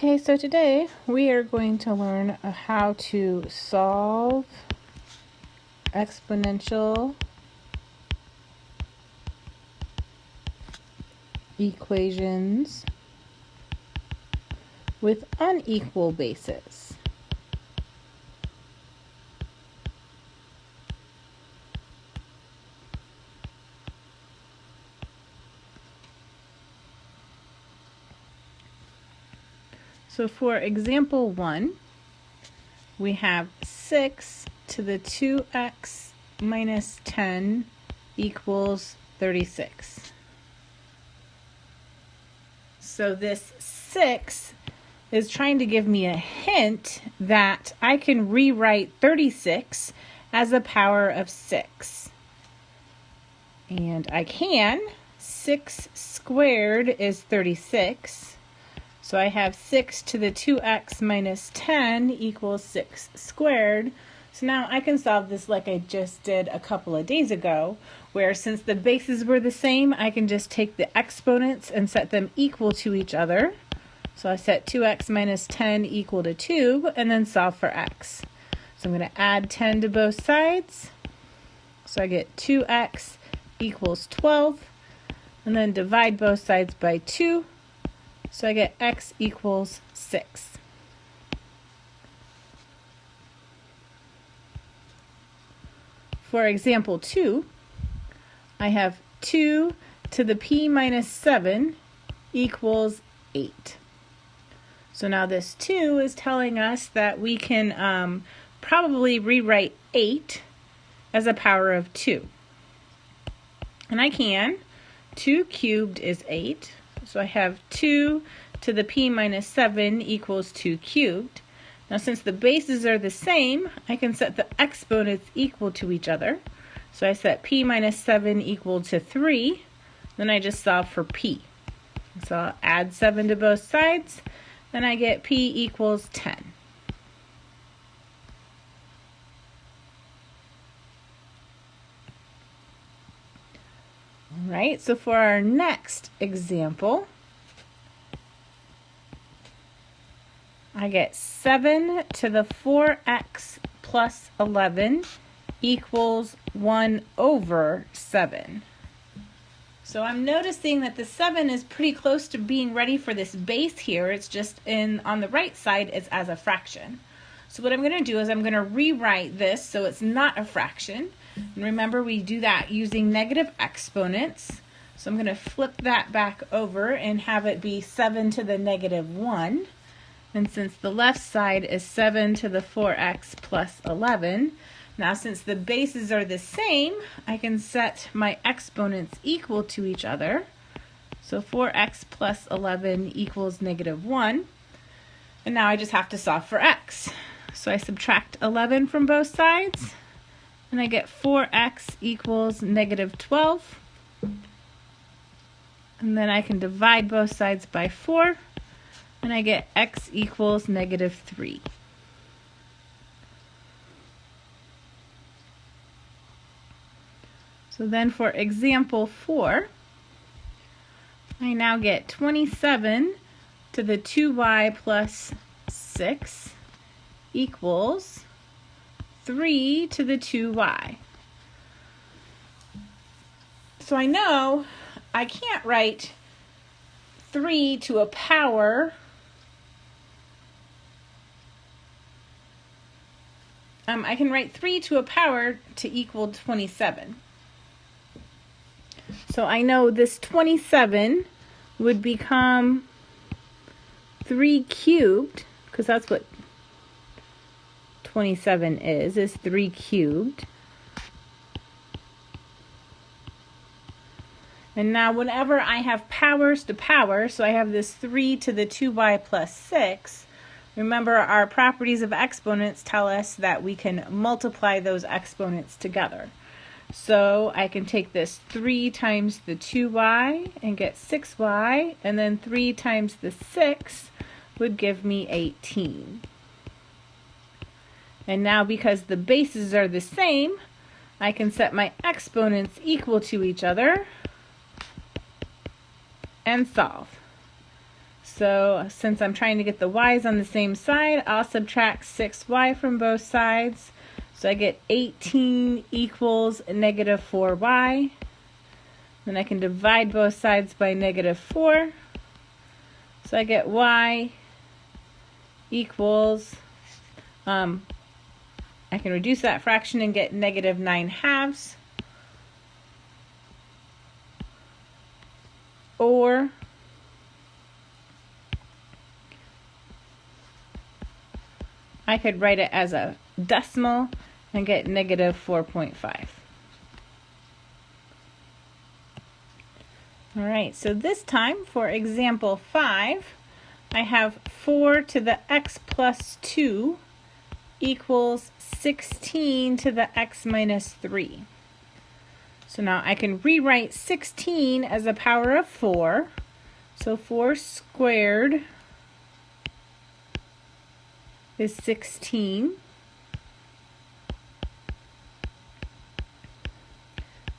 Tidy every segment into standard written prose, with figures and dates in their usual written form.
Okay, so today we are going to learn how to solve exponential equations with unequal bases. So for example 1, we have 6 to the 2x minus 10 equals 36. So this 6 is trying to give me a hint that I can rewrite 36 as a power of 6. And I can. 6 squared is 36. So I have 6 to the 2x minus 10 equals 6 squared. So now I can solve this like I just did a couple of days ago, where since the bases were the same, I can just take the exponents and set them equal to each other. So I set 2x minus 10 equal to 2, and then solve for x. So I'm going to add 10 to both sides. So I get 2x equals 12, and then divide both sides by 2. So I get x equals 6. For example 2, I have 2 to the p minus 7 equals 8. So now this 2 is telling us that we can probably rewrite 8 as a power of 2. And I can. 2 cubed is 8. So I have 2 to the p minus 7 equals 2 cubed. Now since the bases are the same, I can set the exponents equal to each other. So I set p minus 7 equal to 3. Then I just solve for p. So I'll add 7 to both sides. Then I get p equals 10. All right, so for our next example, I get 7 to the 4x plus 11 equals 1 over 7. So I'm noticing that the 7 is pretty close to being ready for this base here. It's just on the right side, it's as a fraction. So what I'm going to do is I'm going to rewrite this so it's not a fraction. And remember, we do that using negative exponents. So I'm going to flip that back over and have it be 7 to the negative 1. And since the left side is 7 to the 4x plus 11, now since the bases are the same, I can set my exponents equal to each other. So 4x plus 11 equals negative 1. And now I just have to solve for x. So I subtract 11 from both sides, and I get 4x equals negative 12. And then I can divide both sides by 4, and I get x equals negative 3. So then for example 4, I now get 27 to the 2y plus 6 equals 3 to the 2y. So I know I can't write 3 to a power I can write 3 to a power to equal 27. So I know this 27 would become 3 cubed, because that's what 27 is 3 cubed. And now whenever I have powers to power, so I have this 3 to the 2y plus 6, remember our properties of exponents tell us that we can multiply those exponents together. So I can take this 3 times the 2y and get 6y, and then 3 times the 6 would give me 18. And now because the bases are the same, I can set my exponents equal to each other and solve. So since I'm trying to get the y's on the same side, I'll subtract 6y from both sides. So I get 18 equals negative 4y. Then I can divide both sides by negative 4. So I get y equals, I can reduce that fraction and get negative 9/2. Or I could write it as a decimal and get negative 4.5. All right, so this time for example 5, I have 4 to the x plus 2 equals 16 to the x minus 3. So now I can rewrite 16 as a power of 4. So 4 squared is 16.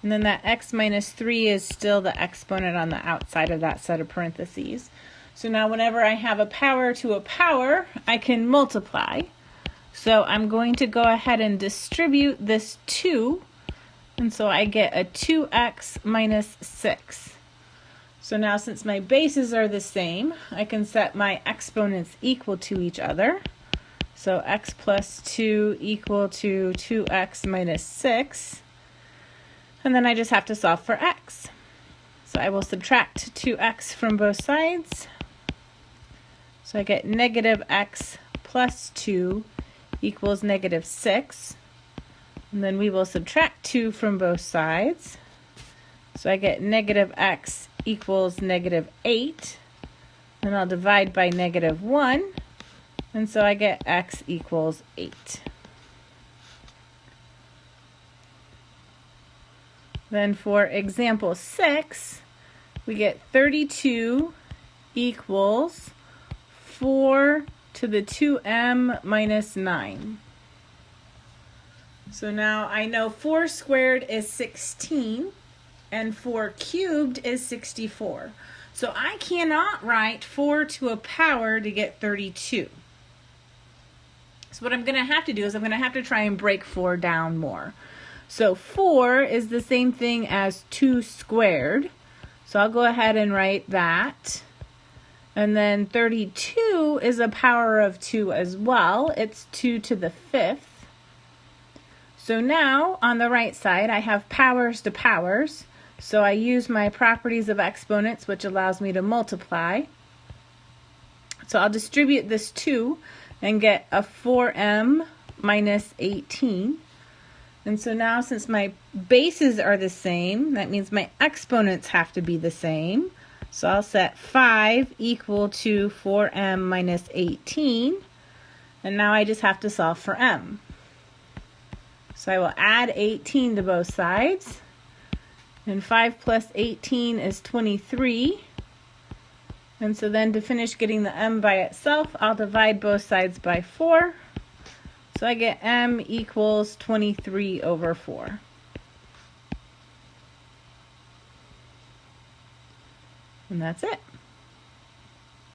And then that x minus 3 is still the exponent on the outside of that set of parentheses. So now whenever I have a power to a power, I can multiply. So I'm going to go ahead and distribute this 2. And so I get a 2x minus 6. So now since my bases are the same, I can set my exponents equal to each other. So x plus 2 equal to 2x minus 6. And then I just have to solve for x. So I will subtract 2x from both sides. So I get negative x plus 2 equals negative 6. And then we will subtract 2 from both sides. So I get negative x equals negative 8. And I'll divide by negative 1. And so I get x equals 8. Then for example 6, we get 32 equals 4 to the 2m minus 9. So now I know 4 squared is 16 and 4 cubed is 64. So I cannot write 4 to a power to get 32. So what I'm going to have to do is I'm going to have to try and break 4 down more. So 4 is the same thing as 2 squared. So I'll go ahead and write that. And then 32 is a power of 2 as well. It's 2 to the 5th. So now on the right side I have powers to powers. So I use my properties of exponents, which allows me to multiply. So I'll distribute this 2 and get a 4m minus 18. And so now since my bases are the same, that means my exponents have to be the same. So I'll set 5 equal to 4m minus 18. And now I just have to solve for m. So I will add 18 to both sides. And 5 plus 18 is 23. And so then to finish getting the m by itself, I'll divide both sides by 4. So I get m equals 23 over 4. And that's it.